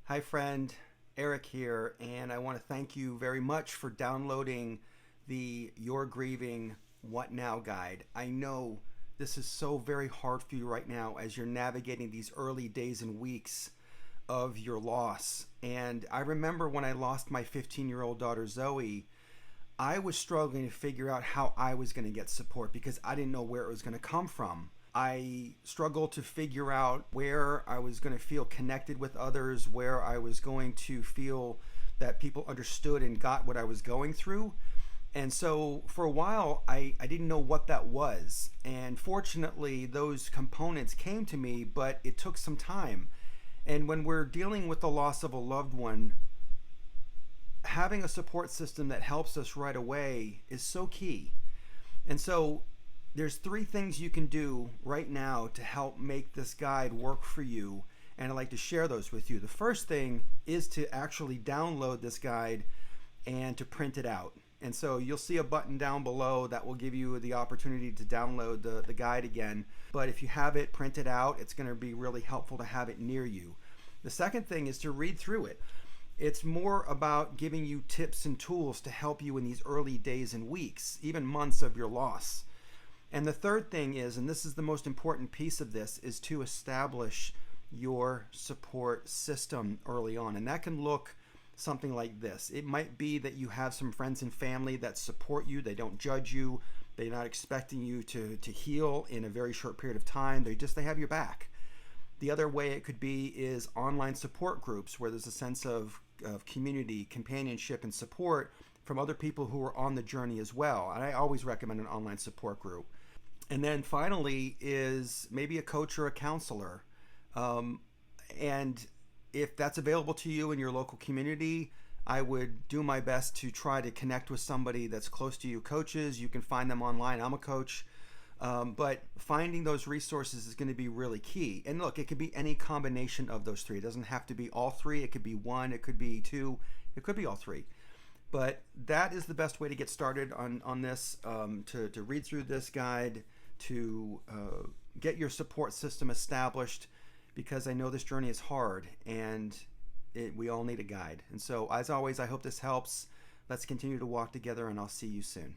Hi, friend. Eric here, and I want to thank you very much for downloading the Your Grieving What Now guide. I know this is so very hard for you right now as you're navigating these early days and weeks of your loss. And I remember when I lost my 15-year-old daughter Zoe, I was struggling to figure out how I was going to get support because I didn't know where it was going to come from. I struggled to figure out where I was going to feel connected with others, where I was going to feel that people understood and got what I was going through. And so for a while, I didn't know what that was. And fortunately, those components came to me, but it took some time. And when we're dealing with the loss of a loved one, having a support system that helps us right away is so key. And so there's three things you can do right now to help make this guide work for you, and I'd like to share those with you. The first thing is to actually download this guide and to print it out. And so you'll see a button down below that will give you the opportunity to download the guide again. But if you have it printed out, it's going to be really helpful to have it near you. The second thing is to read through it. It's more about giving you tips and tools to help you in these early days and weeks, even months of your loss. And the third thing is, and this is the most important piece of this, is to establish your support system early on. And that can look something like this. It might be that you have some friends and family that support you. They don't judge you. They're not expecting you to heal in a very short period of time. They have your back. The other way it could be is online support groups where there's a sense of community, companionship, and support from other people who are on the journey as well. And I always recommend an online support group. And then finally is maybe a coach or a counselor. And if that's available to you in your local community, I would do my best to try to connect with somebody that's close to you. Coaches, you can find them online. I'm a coach. But finding those resources is going to be really key. And look, it could be any combination of those three. It doesn't have to be all three. It could be one. It could be two. It could be all three. But that is the best way to get started on this, to read through this guide, to get your support system established, because I know this journey is hard and we all need a guide. And so, as always, I hope this helps. Let's continue to walk together, and I'll see you soon.